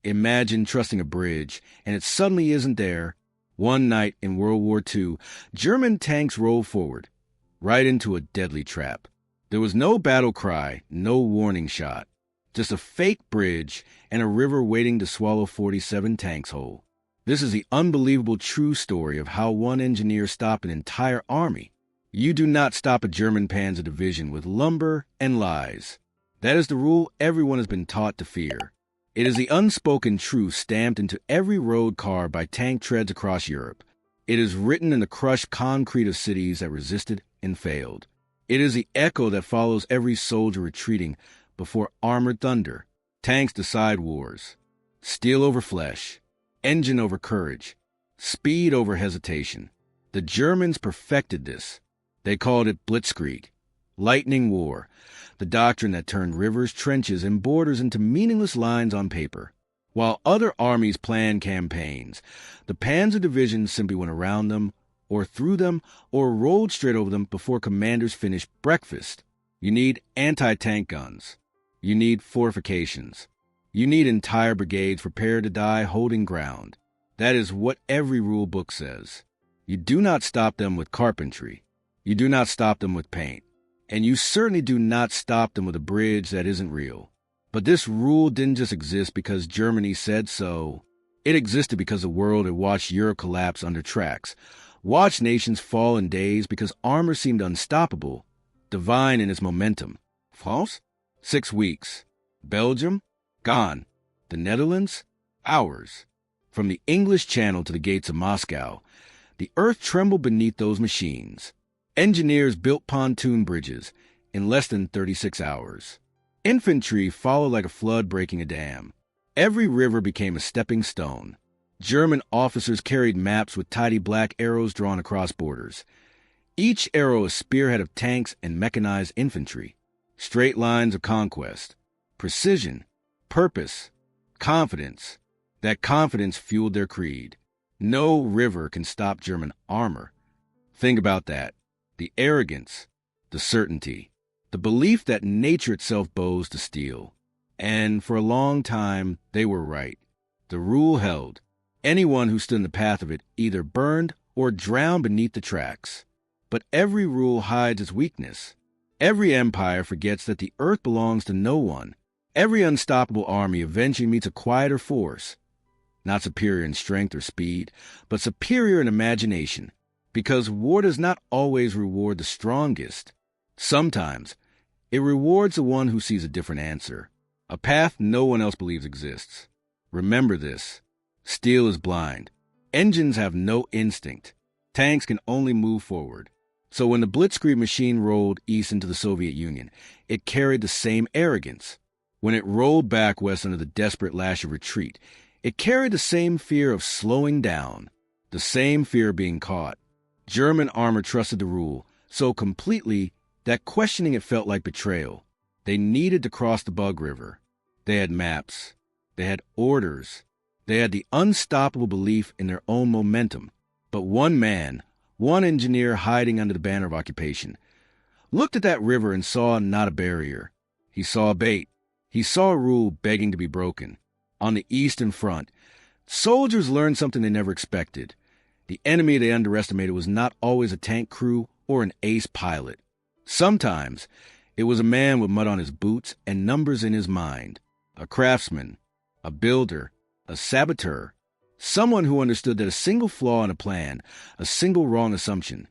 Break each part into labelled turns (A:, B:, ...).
A: Imagine trusting a bridge, and it suddenly isn't there. One night in World War II, German tanks rolled forward, right into a deadly trap. There was no battle cry, no warning shot. Just a fake bridge and a river waiting to swallow 47 tanks whole. This is the unbelievable true story of how one engineer stopped an entire army. You do not stop a German Panzer division with lumber and lies. That is the rule everyone has been taught to fear. It is the unspoken truth stamped into every road car by tank treads across Europe. It is written in the crushed concrete of cities that resisted and failed. It is the echo that follows every soldier retreating before armored thunder. Tanks decide wars. Steel over flesh. Engine over courage. Speed over hesitation. The Germans perfected this. They called it Blitzkrieg, lightning war, the doctrine that turned rivers, trenches, and borders into meaningless lines on paper. While other armies planned campaigns, the Panzer divisions simply went around them, or through them, or rolled straight over them before commanders finished breakfast. You need anti-tank guns. You need fortifications. You need entire brigades prepared to die holding ground. That is what every rule book says. You do not stop them with carpentry. You do not stop them with paint. And you certainly do not stop them with a bridge that isn't real. But this rule didn't just exist because Germany said so. It existed because the world had watched Europe collapse under tracks, watched nations fall in days because armor seemed unstoppable, divine in its momentum. France? 6 weeks. Belgium? Gone. The Netherlands? Hours. From the English Channel to the gates of Moscow, the earth trembled beneath those machines. Engineers built pontoon bridges in less than 36 hours. Infantry followed like a flood breaking a dam. Every river became a stepping stone. German officers carried maps with tidy black arrows drawn across borders. Each arrow a spearhead of tanks and mechanized infantry. Straight lines of conquest. Precision. Purpose. Confidence. That confidence fueled their creed. No river can stop German armor. Think about that. The arrogance, the certainty, the belief that nature itself bows to steel. And for a long time, they were right. The rule held. Anyone who stood in the path of it either burned or drowned beneath the tracks. But every rule hides its weakness. Every empire forgets that the earth belongs to no one. Every unstoppable army eventually meets a quieter force. Not superior in strength or speed, but superior in imagination. Because war does not always reward the strongest. Sometimes, it rewards the one who sees a different answer, a path no one else believes exists. Remember this. Steel is blind. Engines have no instinct. Tanks can only move forward. So when the Blitzkrieg machine rolled east into the Soviet Union, it carried the same arrogance. When it rolled back west under the desperate lash of retreat, it carried the same fear of slowing down, the same fear of being caught. German armor trusted the rule so completely that questioning it felt like betrayal. They needed to cross the Bug River. They had maps. They had orders. They had the unstoppable belief in their own momentum. But one man, one engineer hiding under the banner of occupation, looked at that river and saw not a barrier. He saw a bait. He saw a rule begging to be broken. On the Eastern Front, soldiers learned something they never expected. The enemy they underestimated was not always a tank crew or an ace pilot. Sometimes, it was a man with mud on his boots and numbers in his mind, a craftsman, a builder, a saboteur, someone who understood that a single flaw in a plan, a single wrong assumption,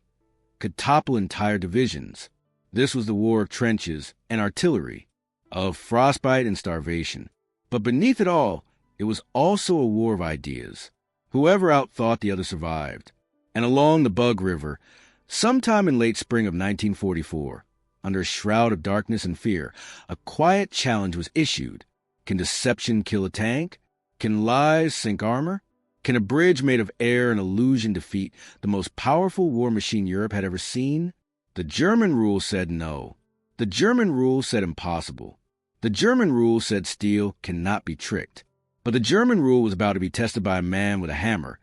A: could topple entire divisions. This was the war of trenches and artillery, of frostbite and starvation. But beneath it all, it was also a war of ideas. Whoever outthought the other survived. And along the Bug River, sometime in late spring of 1944, under a shroud of darkness and fear, a quiet challenge was issued. Can deception kill a tank? Can lies sink armor? Can a bridge made of air and illusion defeat the most powerful war machine Europe had ever seen? The German rule said no. The German rule said impossible. The German rule said steel cannot be tricked. But the German rule was about to be tested by a man with a hammer,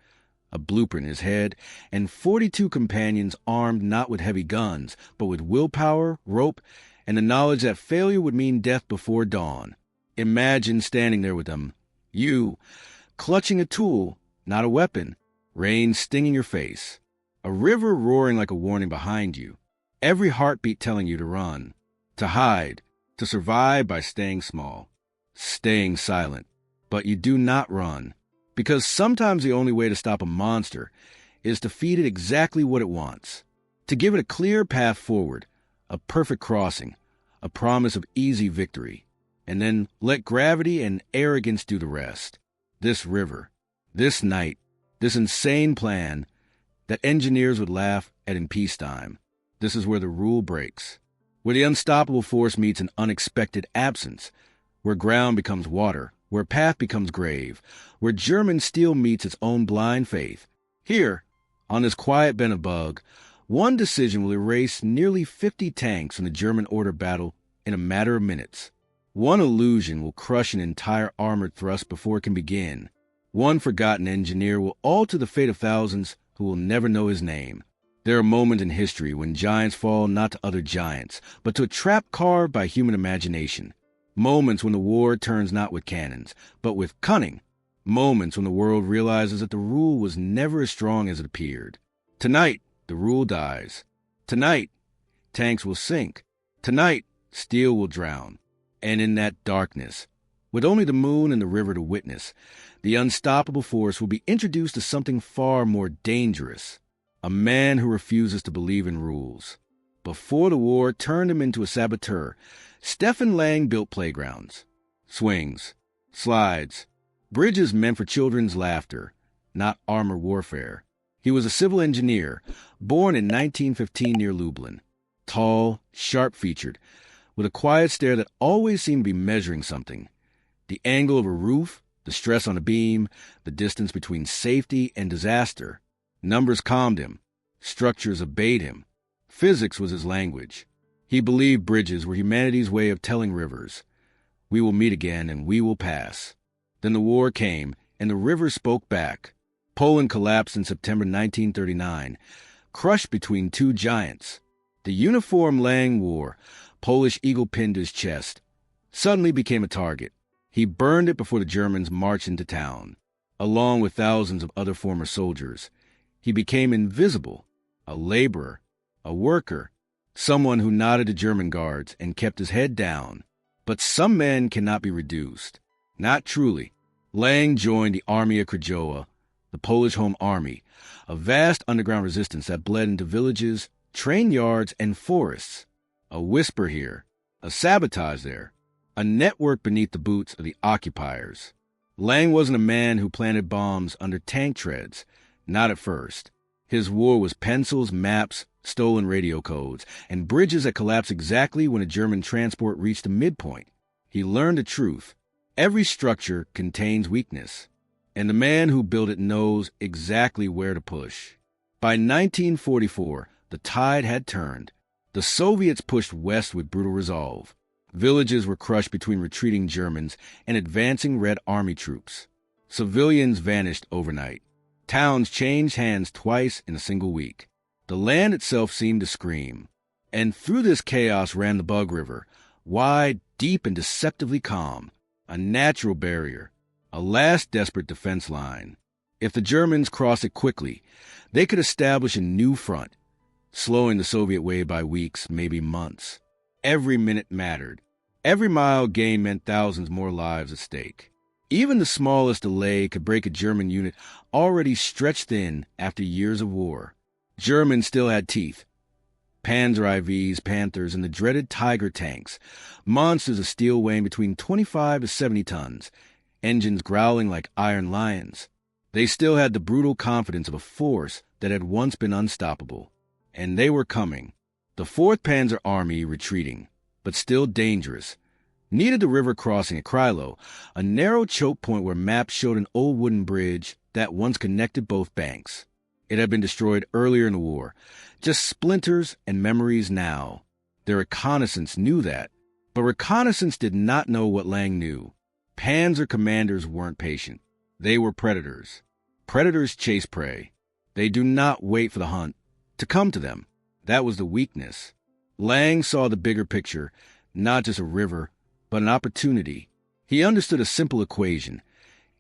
A: a blueprint in his head, and 42 companions armed not with heavy guns, but with willpower, rope, and the knowledge that failure would mean death before dawn. Imagine standing there with them, You, clutching a tool, not a weapon, rain stinging your face, a river roaring like a warning behind you, every heartbeat telling you to run, to hide, to survive by staying small, staying silent. But you do not run, because sometimes the only way to stop a monster is to feed it exactly what it wants, to give it a clear path forward, a perfect crossing, a promise of easy victory, and then let gravity and arrogance do the rest. This river, this night, this insane plan that engineers would laugh at in peacetime. This is where the rule breaks, where the unstoppable force meets an unexpected absence, where ground becomes water, where path becomes grave, where German steel meets its own blind faith. Here, on this quiet bend of bug, one decision will erase nearly 50 tanks from the German order battle in a matter of minutes. One illusion will crush an entire armored thrust before it can begin. One forgotten engineer will alter the fate of thousands who will never know his name. There are moments in history when giants fall not to other giants, but to a trap carved by human imagination. Moments when the war turns not with cannons, but with cunning. Moments when the world realizes that the rule was never as strong as it appeared. Tonight, the rule dies. Tonight, tanks will sink. Tonight, steel will drown. And in that darkness, with only the moon and the river to witness, the unstoppable force will be introduced to something far more dangerous. A man who refuses to believe in rules. Before the war turned him into a saboteur, Stefan Lang built playgrounds, swings, slides, bridges meant for children's laughter, not armor warfare. He was a civil engineer, born in 1915 near Lublin. Tall, sharp-featured, with a quiet stare that always seemed to be measuring something. The angle of a roof, the stress on a beam, the distance between safety and disaster. Numbers calmed him. Structures obeyed him. Physics was his language. He believed bridges were humanity's way of telling rivers, "We will meet again and we will pass." Then the war came, and the river spoke back. Poland collapsed in September 1939, crushed between two giants. The uniform Lang wore, Polish eagle pinned to his chest, suddenly became a target. He burned it before the Germans marched into town, along with thousands of other former soldiers. He became invisible, a laborer, a worker, someone who nodded to German guards and kept his head down. But some men cannot be reduced. Not truly. Lang joined the Army of Krajowa, the Polish Home Army, a vast underground resistance that bled into villages, train yards, and forests. A whisper here, a sabotage there, a network beneath the boots of the occupiers. Lang wasn't a man who planted bombs under tank treads, not at first. His war was pencils, maps, stolen radio codes, and bridges that collapsed exactly when a German transport reached a midpoint. He learned the truth. Every structure contains weakness, and the man who built it knows exactly where to push. By 1944, the tide had turned. The Soviets pushed west with brutal resolve. Villages were crushed between retreating Germans and advancing Red Army troops. Civilians vanished overnight. Towns changed hands twice in a single week. The land itself seemed to scream. And through this chaos ran the Bug River, wide, deep, and deceptively calm, a natural barrier, a last desperate defense line. If the Germans crossed it quickly, they could establish a new front, slowing the Soviet way by weeks, maybe months. Every minute mattered. Every mile gained meant thousands more lives at stake. Even the smallest delay could break a German unit already stretched thin after years of war. Germans still had teeth. Panzer IVs, Panthers, and the dreaded Tiger tanks, monsters of steel weighing between 25 to 70 tons, engines growling like iron lions. They still had the brutal confidence of a force that had once been unstoppable. And they were coming. The 4th Panzer Army retreating, but still dangerous, needed the river crossing at Krylo, a narrow choke point where maps showed an old wooden bridge that once connected both banks. It had been destroyed earlier in the war, just splinters and memories now. Their reconnaissance knew that, but reconnaissance did not know what Lang knew. Panzer commanders weren't patient. They were predators. Predators chase prey. They do not wait for the hunt to come to them. That was the weakness. Lang saw the bigger picture, not just a river, but an opportunity. He understood a simple equation.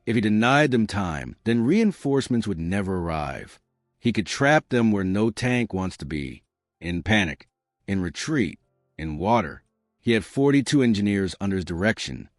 A: If he denied them time, then reinforcements would never arrive. He could trap them where no tank wants to be. In panic, in retreat, in water. He had 42 engineers under his direction.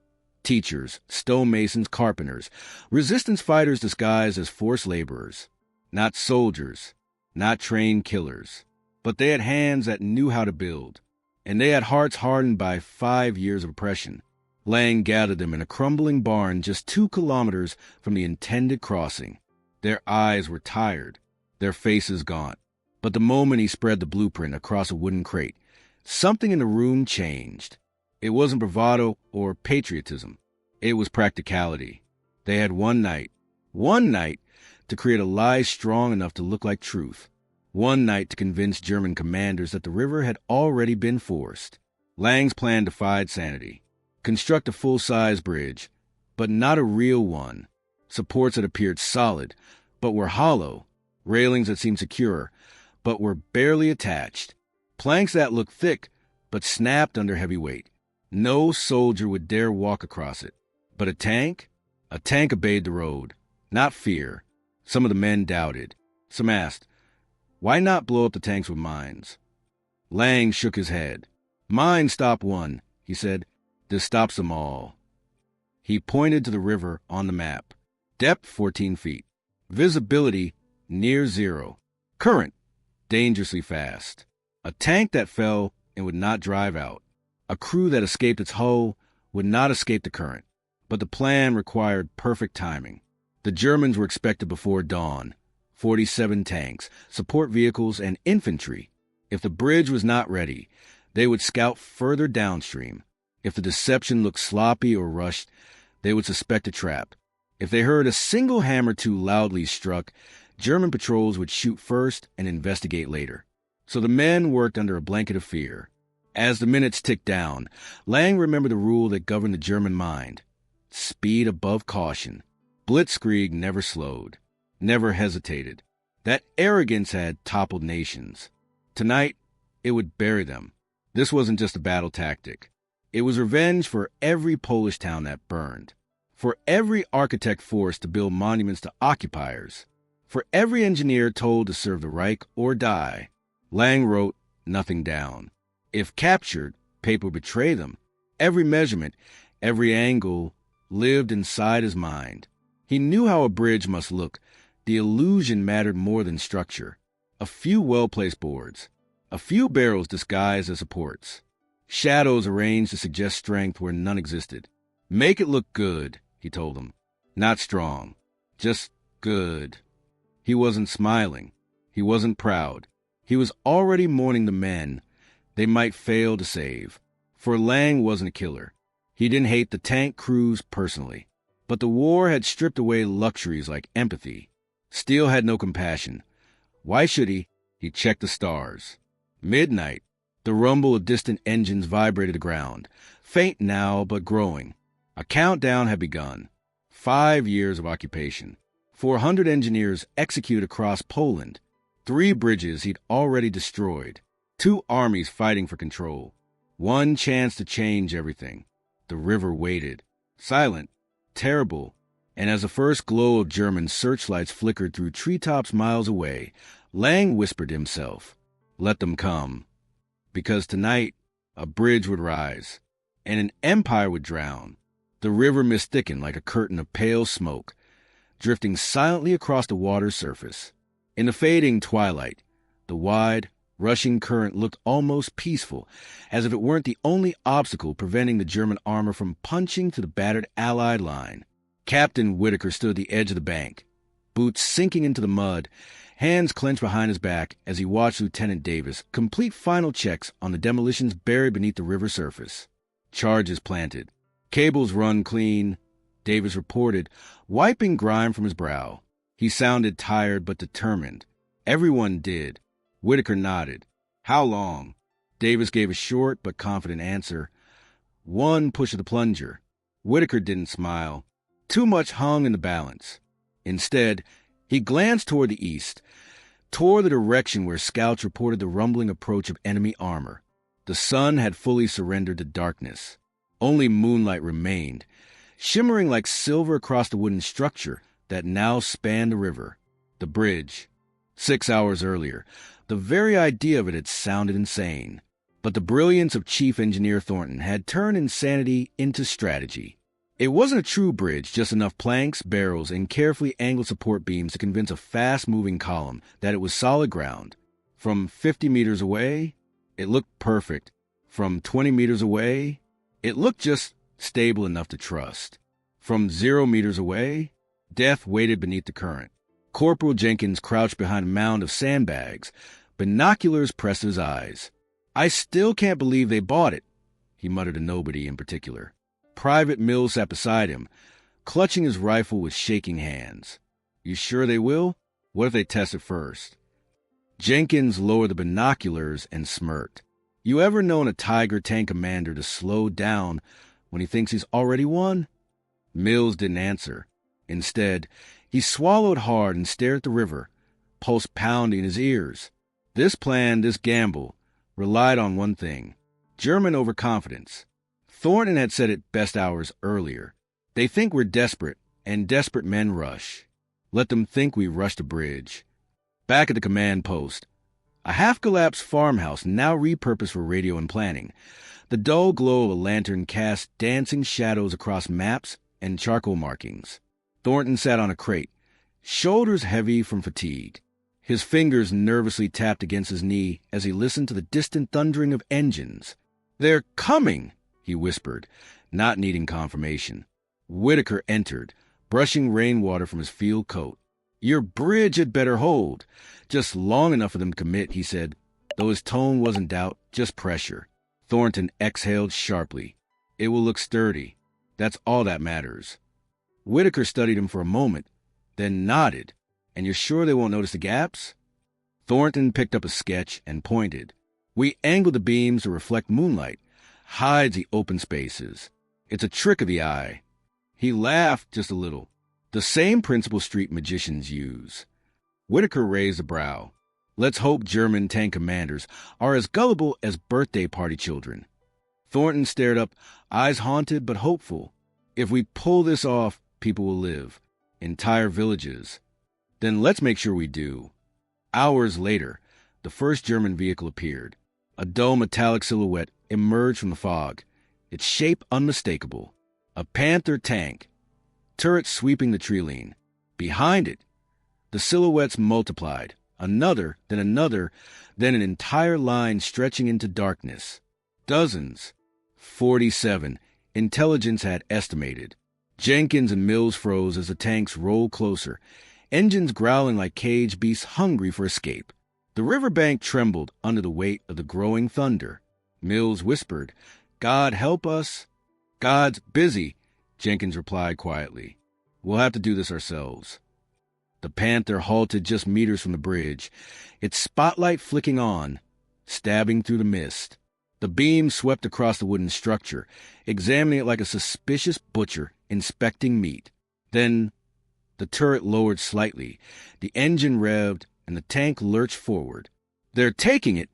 A: Teachers, stonemasons, carpenters, resistance fighters disguised as forced laborers. Not soldiers, not trained killers. But they had hands that knew how to build. And they had hearts hardened by 5 years of oppression. Lang gathered them in a crumbling barn just 2 kilometers from the intended crossing. Their eyes were tired, their faces gaunt. But the moment he spread the blueprint across a wooden crate, something in the room changed. It wasn't bravado or patriotism. It was practicality. They had one night, to create a lie strong enough to look like truth. One night to convince German commanders that the river had already been forced. Lang's plan defied sanity. Construct a full-size bridge, but not a real one. Supports that appeared solid, but were hollow. Railings that seemed secure, but were barely attached. Planks that looked thick, but snapped under heavy weight. No soldier would dare walk across it. But a tank? A tank obeyed the road. Not fear. Some of the men doubted. Some asked, why not blow up the tanks with mines? Lang shook his head. Mines stop one, he said. This stops them all. He pointed to the river on the map. Depth 14 feet. Visibility near zero. Current dangerously fast. A tank that fell and would not drive out. A crew that escaped its hull would not escape the current. But the plan required perfect timing. The Germans were expected before dawn. 47 tanks, support vehicles, and infantry. If the bridge was not ready, they would scout further downstream. If the deception looked sloppy or rushed, they would suspect a trap. If they heard a single hammer too loudly struck, German patrols would shoot first and investigate later. So the men worked under a blanket of fear. As the minutes ticked down, Lang remembered the rule that governed the German mind. Speed above caution. Blitzkrieg never slowed, never hesitated. That arrogance had toppled nations. Tonight, it would bury them. This wasn't just a battle tactic. It was revenge for every Polish town that burned, for every architect forced to build monuments to occupiers, for every engineer told to serve the Reich or die. Lang wrote nothing down. If captured, paper would betray them. Every measurement, every angle lived inside his mind. He knew how a bridge must look. The illusion mattered more than structure. A few well-placed boards, a few barrels disguised as supports, shadows arranged to suggest strength where none existed. Make it look good, he told them. Not strong, just good. He wasn't smiling. He wasn't proud. He was already mourning the men they might fail to save. For Lang wasn't a killer. He didn't hate the tank crews personally. But the war had stripped away luxuries like empathy. Steel had no compassion. Why should he? He checked the stars. Midnight. The rumble of distant engines vibrated the ground. Faint now, but growing. A countdown had begun. 5 years of occupation. 400 engineers executed across Poland. 3 bridges he'd already destroyed. 2 armies fighting for control. One chance to change everything. The river waited. Silent. Terrible. And as the first glow of German searchlights flickered through treetops miles away, Lang whispered to himself, let them come. Because tonight, a bridge would rise, and an empire would drown. The river mist thickened like a curtain of pale smoke, drifting silently across the water's surface. In the fading twilight, the wide, rushing current looked almost peaceful, as if it weren't the only obstacle preventing the German armor from punching to the battered Allied line. Captain Whitaker stood at the edge of the bank, boots sinking into the mud, hands clenched behind his back as he watched Lieutenant Davis complete final checks on the demolitions buried beneath the river surface. Charges planted. Cables run clean, Davis reported, wiping grime from his brow. He sounded tired but determined. Everyone did. Whitaker nodded. How long? Davis gave a short but confident answer. 1 push of the plunger. Whitaker didn't smile. Too much hung in the balance. Instead, he glanced toward the east, toward the direction where scouts reported the rumbling approach of enemy armor. The sun had fully surrendered to darkness. Only moonlight remained, shimmering like silver across the wooden structure that now spanned the river. The bridge. 6 hours earlier, the very idea of it had sounded insane. But the brilliance of Chief Engineer Thornton had turned insanity into strategy. It wasn't a true bridge, just enough planks, barrels, and carefully angled support beams to convince a fast-moving column that it was solid ground. From 50 meters away, it looked perfect. From 20 meters away, it looked just stable enough to trust. From 0 meters away, death waited beneath the current. Corporal Jenkins crouched behind a mound of sandbags. Binoculars pressed his eyes. "I still can't believe they bought it," he muttered to nobody in particular. Private Mills sat beside him, clutching his rifle with shaking hands. "You sure they will? What if they test it first?" Jenkins lowered the binoculars and smirked. You ever known a Tiger tank commander to slow down when he thinks he's already won? Mills didn't answer. Instead, he swallowed hard and stared at the river, pulse pounding in his ears. This plan, this gamble, relied on one thing: German overconfidence. Thornton had said it best hours earlier. They think we're desperate, and desperate men rush. Let them think we rushed a bridge. Back at the command post, a half-collapsed farmhouse now repurposed for radio and planning. The dull glow of a lantern cast dancing shadows across maps and charcoal markings. Thornton sat on a crate, shoulders heavy from fatigue. His fingers nervously tapped against his knee as he listened to the distant thundering of engines. "They're coming!" he whispered, not needing confirmation. Whitaker entered, brushing rainwater from his field coat. "Your bridge had better hold. Just long enough for them to commit," he said, though his tone wasn't doubt, just pressure. Thornton exhaled sharply. "It will look sturdy. That's all that matters." Whitaker studied him for a moment, then nodded. "And you're sure they won't notice the gaps?" Thornton picked up a sketch and pointed. "We angled the beams to reflect moonlight. Hides the open spaces. It's a trick of the eye." He laughed just a little. "The same principle street magicians use." Whitaker raised a brow. "Let's hope German tank commanders are as gullible as birthday party children." Thornton stared up, eyes haunted but hopeful. "If we pull this off, people will live. Entire villages. Then let's make sure we do." Hours later, the first German vehicle appeared. A dull metallic silhouette emerged from the fog, its shape unmistakable. A Panther tank, turret sweeping the tree-line. Behind it, the silhouettes multiplied. Another, then an entire line stretching into darkness. Dozens. 47, intelligence had estimated. Jenkins and Mills froze as the tanks rolled closer, engines growling like caged beasts hungry for escape. The riverbank trembled under the weight of the growing thunder. Mills whispered, "God help us." "God's busy," Jenkins replied quietly. "We'll have to do this ourselves." The Panther halted just meters from the bridge, its spotlight flicking on, stabbing through the mist. The beam swept across the wooden structure, examining it like a suspicious butcher inspecting meat. Then the turret lowered slightly, the engine revved, and the tank lurched forward. "They're taking it,"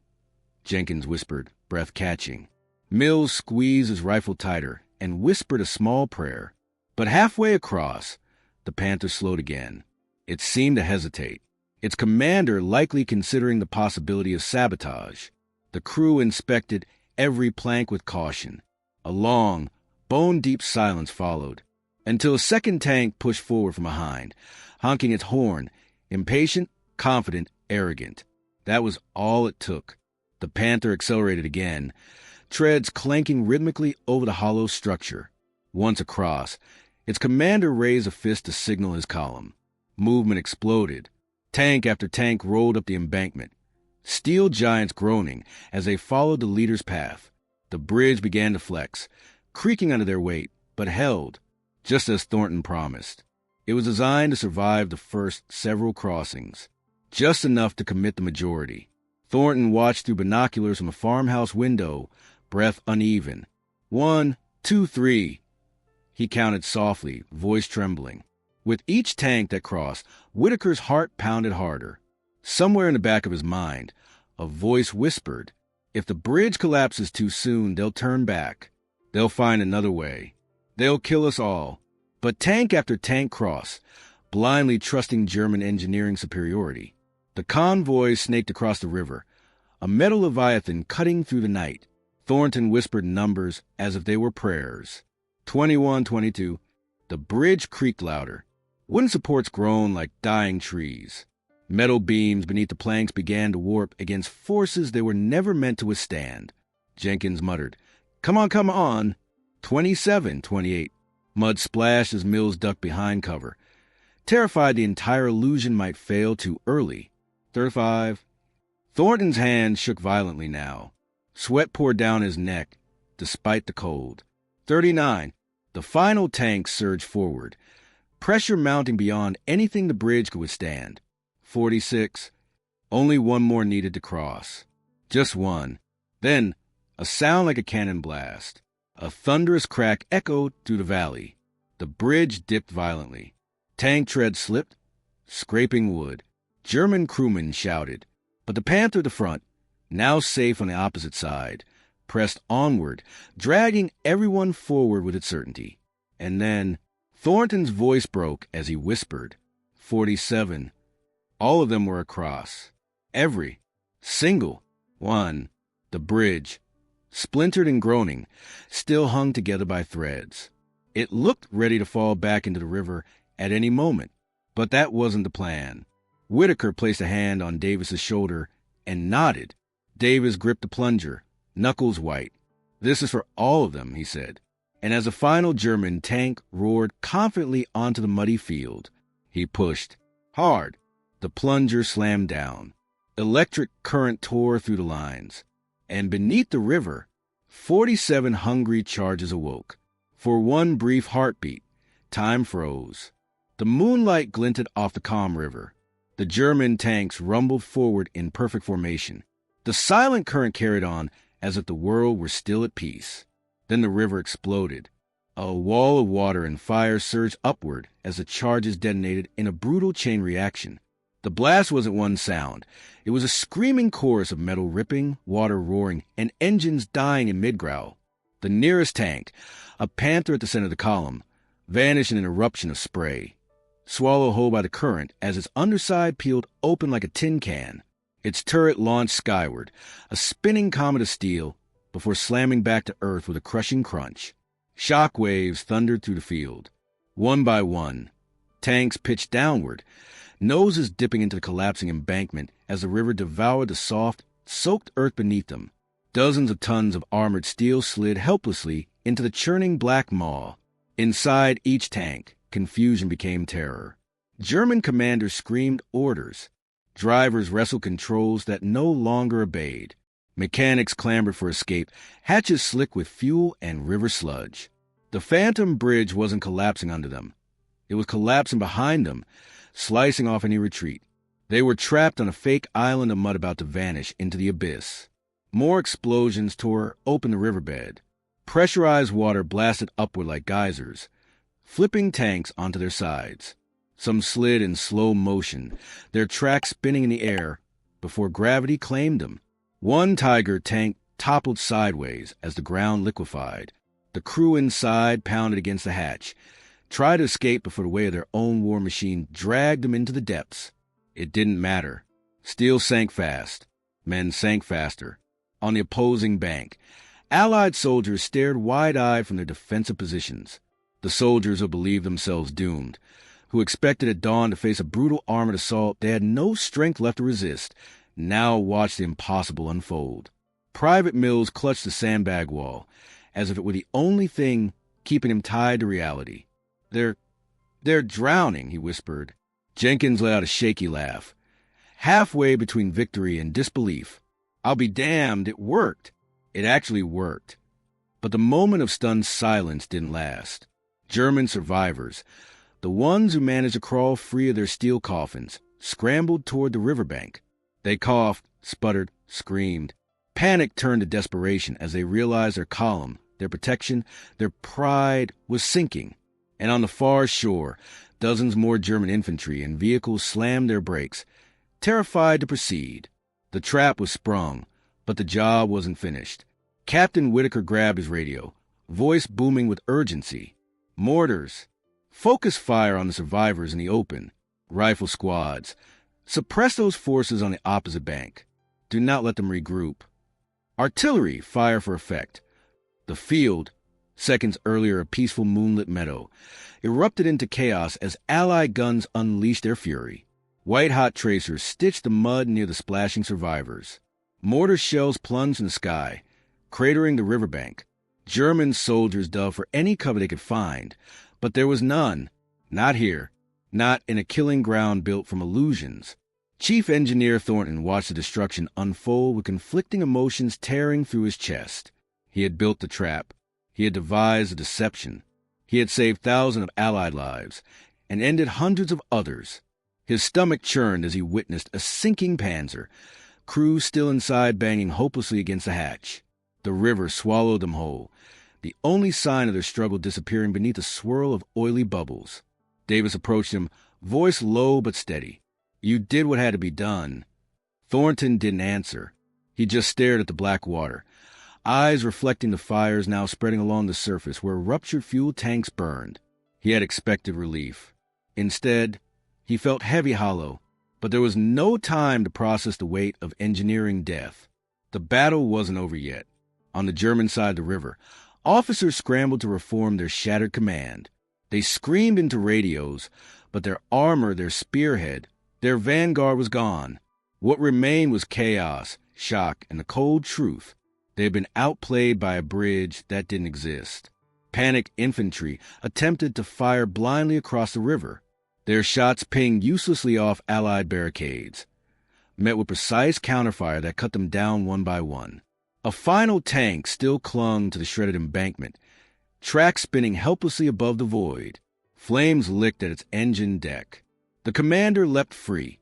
A: Jenkins whispered, breath catching. Mills squeezed his rifle tighter and whispered a small prayer. But halfway across, the Panther slowed again. It seemed to hesitate, its commander likely considering the possibility of sabotage. The crew inspected every plank with caution. A long, bone-deep silence followed, until a second tank pushed forward from behind, honking its horn, impatient, confident, arrogant. That was all it took. The Panther accelerated again, treads clanking rhythmically over the hollow structure. Once across, its commander raised a fist to signal his column. Movement exploded. Tank after tank rolled up the embankment, steel giants groaning as they followed the leader's path. The bridge began to flex, creaking under their weight, but held, just as Thornton promised. It was designed to survive the first several crossings, just enough to commit the majority. Thornton watched through binoculars from a farmhouse window, breath uneven. 1, 2, 3. He counted softly, voice trembling. With each tank that crossed, Whitaker's heart pounded harder. Somewhere in the back of his mind, a voice whispered, "If the bridge collapses too soon, they'll turn back. They'll find another way. They'll kill us all. But tank after tank crossed, blindly trusting German engineering superiority. The convoy snaked across the river, a metal leviathan cutting through the night. Thornton whispered numbers as if they were prayers. 21, 22. The bridge creaked louder. Wooden supports groaned like dying trees. Metal beams beneath the planks began to warp against forces they were never meant to withstand. Jenkins muttered, "Come on, come on." 27, 28. Mud splashed as Mills ducked behind cover, terrified the entire illusion might fail too early. 35. Thornton's hand shook violently now. Sweat poured down his neck, despite the cold. 39. The final tank surged forward, pressure mounting beyond anything the bridge could withstand. 46. Only one more needed to cross. Just one. Then, a sound like a cannon blast. A thunderous crack echoed through the valley. The bridge dipped violently. Tank tread slipped, scraping wood. German crewmen shouted. But the Panther at the front, now safe on the opposite side, pressed onward, dragging everyone forward with its certainty. And then, Thornton's voice broke as he whispered, 47. All of them were across. Every single one. The bridge, splintered and groaning, still hung together by threads. It looked ready to fall back into the river at any moment, but that wasn't the plan. Whitaker placed a hand on Davis's shoulder and nodded. Davis gripped the plunger, knuckles white. "This is for all of them," he said. And as a final German tank roared confidently onto the muddy field, he pushed hard. The plunger slammed down. Electric current tore through the lines. And beneath the river, 47 hungry charges awoke. For one brief heartbeat, time froze. The moonlight glinted off the calm river. The German tanks rumbled forward in perfect formation. The silent current carried on as if the world were still at peace. Then the river exploded. A wall of water and fire surged upward as the charges detonated in a brutal chain reaction. The blast wasn't one sound. It was a screaming chorus of metal ripping, water roaring, and engines dying in mid-growl. The nearest tank, a Panther at the center of the column, vanished in an eruption of spray, swallowed whole by the current as its underside peeled open like a tin can. Its turret launched skyward, a spinning comet of steel, before slamming back to earth with a crushing crunch. Shock waves thundered through the field. One by one, tanks pitched downward, noses dipping into the collapsing embankment as the river devoured the soft, soaked earth beneath them. Dozens of tons of armored steel slid helplessly into the churning black maw. Inside each tank, confusion became terror. German commanders screamed orders. Drivers wrestled controls that no longer obeyed. Mechanics clamored for escape, hatches slick with fuel and river sludge. The phantom bridge wasn't collapsing under them. It was collapsing behind them, slicing off any retreat. They were trapped on a fake island of mud about to vanish into the abyss. More explosions tore open the riverbed. Pressurized water blasted upward like geysers, flipping tanks onto their sides. Some slid in slow motion, their tracks spinning in the air before gravity claimed them. One Tiger tank toppled sideways as the ground liquefied. The crew inside pounded against the hatch, tried to escape before the weight of their own war machine dragged them into the depths. It didn't matter. Steel sank fast. Men sank faster. On the opposing bank, Allied soldiers stared wide-eyed from their defensive positions. The soldiers who believed themselves doomed, who expected at dawn to face a brutal armored assault they had no strength left to resist, now watched the impossible unfold. Private Mills clutched the sandbag wall, as if it were the only thing keeping him tied to reality. They're drowning," he whispered. Jenkins let out a shaky laugh, halfway between victory and disbelief. "I'll be damned, it worked." It actually worked. But the moment of stunned silence didn't last. German survivors, the ones who managed to crawl free of their steel coffins, scrambled toward the riverbank. They coughed, sputtered, screamed. Panic turned to desperation as they realized their column, their protection, their pride was sinking. And on the far shore, dozens more German infantry and vehicles slammed their brakes, terrified to proceed. The trap was sprung, but the job wasn't finished. Captain Whitaker grabbed his radio, voice booming with urgency. Mortars. Focus fire on the survivors in the open. Rifle squads. Suppress those forces on the opposite bank. Do not let them regroup. Artillery. Fire for effect. The field, seconds earlier a peaceful moonlit meadow, erupted into chaos as Allied guns unleashed their fury. White-hot tracers stitched the mud near the splashing survivors. Mortar shells plunged in the sky, cratering the riverbank. German soldiers dug for any cover they could find, but there was none. Not here. Not in a killing ground built from illusions. Chief Engineer Thornton watched the destruction unfold with conflicting emotions tearing through his chest. He had built the trap. He had devised the deception. He had saved thousands of Allied lives and ended hundreds of others. His stomach churned as he witnessed a sinking Panzer, crew still inside banging hopelessly against the hatch. The river swallowed them whole, the only sign of their struggle disappearing beneath a swirl of oily bubbles. Davis approached him, voice low but steady. "You did what had to be done." Thornton didn't answer. He just stared at the black water, eyes reflecting the fires now spreading along the surface where ruptured fuel tanks burned. He had expected relief. Instead, he felt heavy hollow, but there was no time to process the weight of engineering death. The battle wasn't over yet. On the German side of the river, officers scrambled to reform their shattered command. They screamed into radios, but their armor, their spearhead, their vanguard was gone. What remained was chaos, shock, and the cold truth. They had been outplayed by a bridge that didn't exist. Panicked infantry attempted to fire blindly across the river. Their shots pinged uselessly off Allied barricades, met with precise counterfire that cut them down one by one. A final tank still clung to the shredded embankment, tracks spinning helplessly above the void. Flames licked at its engine deck. The commander leapt free,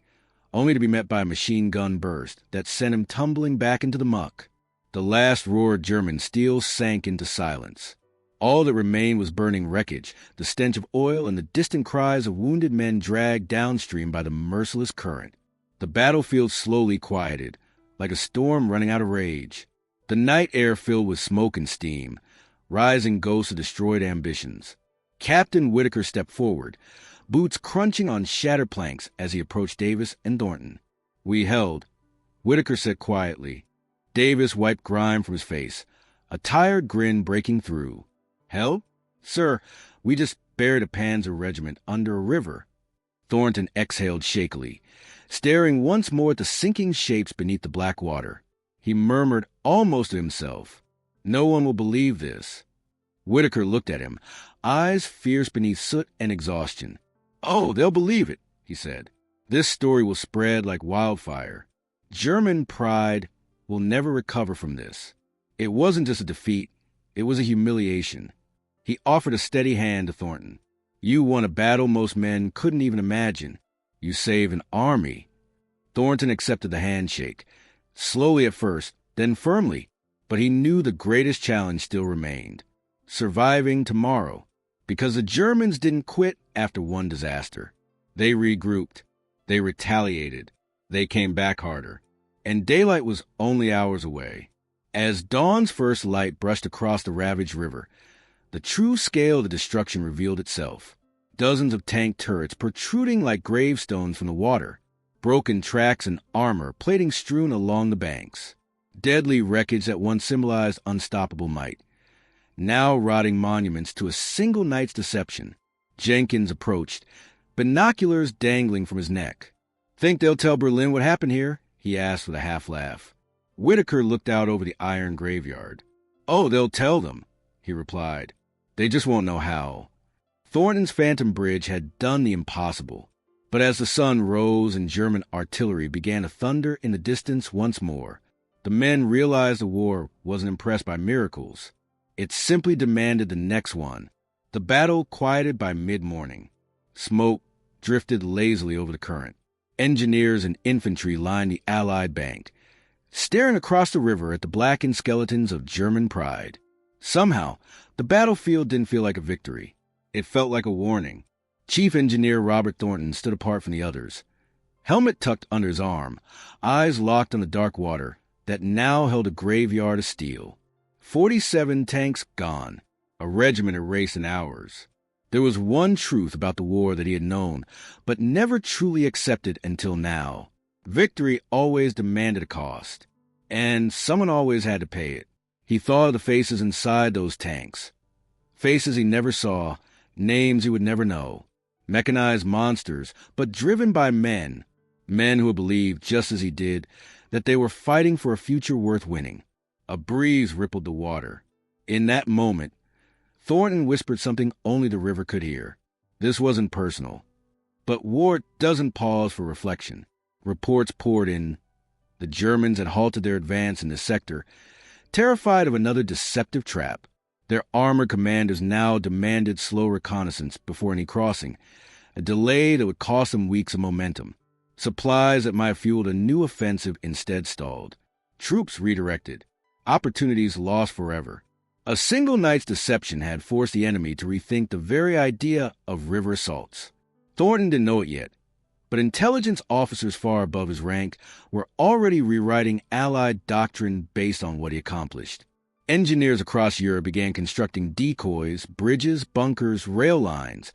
A: only to be met by a machine gun burst that sent him tumbling back into the muck. The last roar of German steel sank into silence. All that remained was burning wreckage, the stench of oil, and the distant cries of wounded men dragged downstream by the merciless current. The battlefield slowly quieted, like a storm running out of rage. The night air filled with smoke and steam, rising ghosts of destroyed ambitions. Captain Whitaker stepped forward, boots crunching on shattered planks as he approached Davis and Thornton. "We held," Whitaker said quietly. Davis wiped grime from his face, a tired grin breaking through. "Held? Sir, we just buried a Panzer regiment under a river." Thornton exhaled shakily, staring once more at the sinking shapes beneath the black water. He murmured almost to himself, "No one will believe this." Whitaker looked at him, eyes fierce beneath soot and exhaustion. "Oh, they'll believe it," he said. "This story will spread like wildfire. German pride will never recover from this. It wasn't just a defeat, it was a humiliation." He offered a steady hand to Thornton. "You won a battle most men couldn't even imagine. You saved an army." Thornton accepted the handshake, slowly at first, then firmly, but he knew the greatest challenge still remained. Surviving tomorrow, because the Germans didn't quit after one disaster. They regrouped, they retaliated, they came back harder, and daylight was only hours away. As dawn's first light brushed across the ravaged river, the true scale of the destruction revealed itself. Dozens of tank turrets protruding like gravestones from the water, broken tracks and armor plating strewn along the banks. Deadly wreckage that once symbolized unstoppable might, now rotting monuments to a single night's deception. Jenkins approached, binoculars dangling from his neck. "Think they'll tell Berlin what happened here?" he asked with a half-laugh. Whitaker looked out over the iron graveyard. "Oh, they'll tell them," he replied. "They just won't know how." Thornton's Phantom Bridge had done the impossible, but as the sun rose and German artillery began to thunder in the distance once more, the men realized the war wasn't impressed by miracles. It simply demanded the next one. The battle quieted by mid-morning. Smoke drifted lazily over the current. Engineers and infantry lined the Allied bank, staring across the river at the blackened skeletons of German pride. Somehow, the battlefield didn't feel like a victory. It felt like a warning. Chief Engineer Robert Thornton stood apart from the others, helmet tucked under his arm, eyes locked on the dark water that now held a graveyard of steel. 47 tanks gone, a regiment erased in hours. There was one truth about the war that he had known, but never truly accepted until now. Victory always demanded a cost, and someone always had to pay it. He thought of the faces inside those tanks. Faces he never saw, names he would never know. Mechanized monsters, but driven by men. Men who had believed, just as he did, that they were fighting for a future worth winning. A breeze rippled the water. In that moment, Thornton whispered something only the river could hear. This wasn't personal. But war doesn't pause for reflection. Reports poured in. The Germans had halted their advance in the sector, terrified of another deceptive trap. Their armored commanders now demanded slow reconnaissance before any crossing, a delay that would cost them weeks of momentum. Supplies that might have fueled a new offensive instead stalled. Troops redirected. Opportunities lost forever. A single night's deception had forced the enemy to rethink the very idea of river assaults. Thornton didn't know it yet, but intelligence officers far above his rank were already rewriting Allied doctrine based on what he accomplished. Engineers across Europe began constructing decoys, bridges, bunkers, rail lines,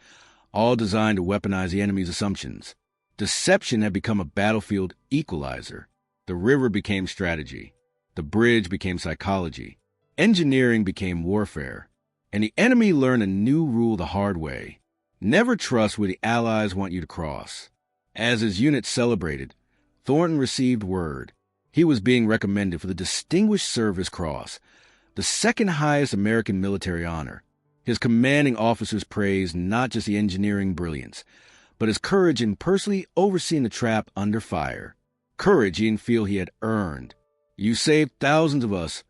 A: all designed to weaponize the enemy's assumptions. Deception had become a battlefield equalizer. The river became strategy. The bridge became psychology. Engineering became warfare. And the enemy learned a new rule the hard way. Never trust where the Allies want you to cross. As his unit celebrated, Thornton received word. He was being recommended for the Distinguished Service Cross, the second highest American military honor. His commanding officers praised not just the engineering brilliance, but his courage in personally overseeing the trap under fire. Courage he didn't feel he had earned. "You saved thousands of us,"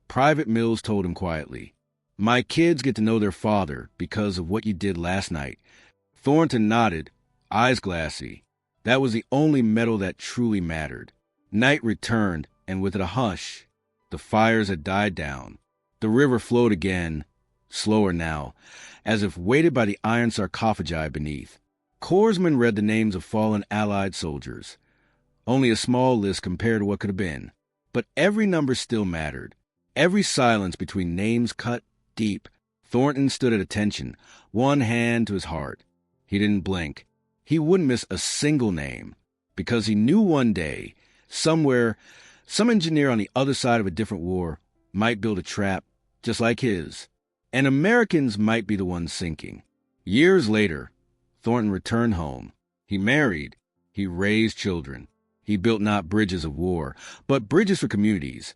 A: Private Mills told him quietly. "My kids get to know their father because of what you did last night." Thornton nodded, eyes glassy. That was the only medal that truly mattered. Night returned, and with it a hush. The fires had died down. The river flowed again, slower now, as if weighted by the iron sarcophagi beneath. Corpsmen read the names of fallen Allied soldiers. Only a small list compared to what could have been. But every number still mattered. Every silence between names cut deep. Thornton stood at attention, one hand to his heart. He didn't blink. He wouldn't miss a single name, because he knew one day, somewhere, some engineer on the other side of a different war might build a trap just like his, and Americans might be the ones sinking. Years later, Thornton returned home. He married. He raised children. He built not bridges of war, but bridges for communities.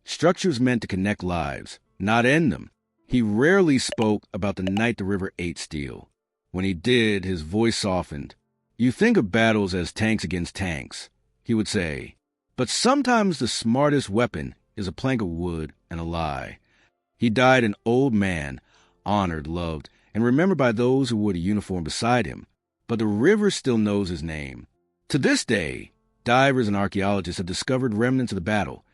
A: Structures meant to connect lives, not end them. He rarely spoke about the night the river ate steel. When he did, his voice softened. "You think of battles as tanks against tanks," he would say. "But sometimes the smartest weapon is a plank of wood and a lie." He died an old man, honored, loved, and remembered by those who wore the uniform beside him. But the river still knows his name. To this day, divers and archaeologists have discovered remnants of the battle.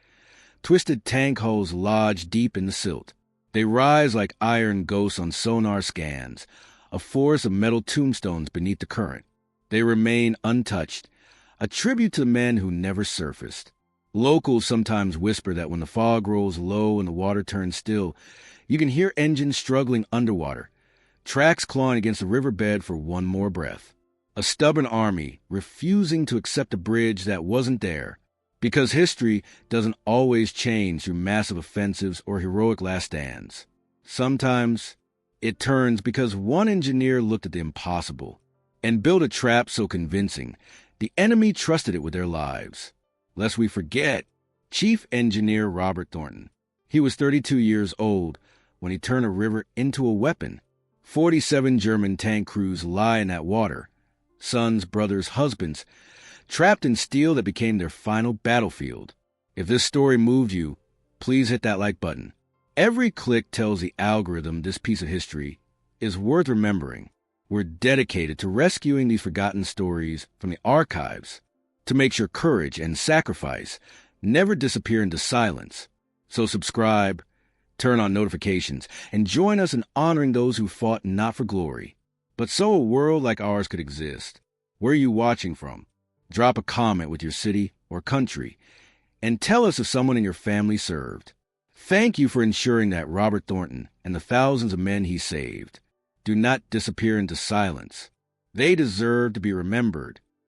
A: Twisted tank hulls lodge deep in the silt. They rise like iron ghosts on sonar scans, a forest of metal tombstones beneath the current. They remain untouched, a tribute to the men who never surfaced. Locals sometimes whisper that when the fog rolls low and the water turns still, you can hear engines struggling underwater, tracks clawing against the riverbed for one more breath. A stubborn army refusing to accept a bridge that wasn't there, because history doesn't always change through massive offensives or heroic last stands. Sometimes it turns because one engineer looked at the impossible and built a trap so convincing the enemy trusted it with their lives. Lest we forget, Chief Engineer Robert Thornton. He was 32 years old when he turned a river into a weapon. 47 German tank crews lie in that water, sons, brothers, husbands, trapped in steel that became their final battlefield. If this story moved you, please hit that like button. Every click tells the algorithm this piece of history is worth remembering. We're dedicated to rescuing these forgotten stories from the archives, to make sure courage and sacrifice never disappear into silence. So subscribe, turn on notifications, and join us in honoring those who fought not for glory, but so a world like ours could exist. Where are you watching from? Drop a comment with your city or country, and tell us if someone in your family served. Thank you for ensuring that Robert Thornton and the thousands of men he saved do not disappear into silence. They deserve to be remembered,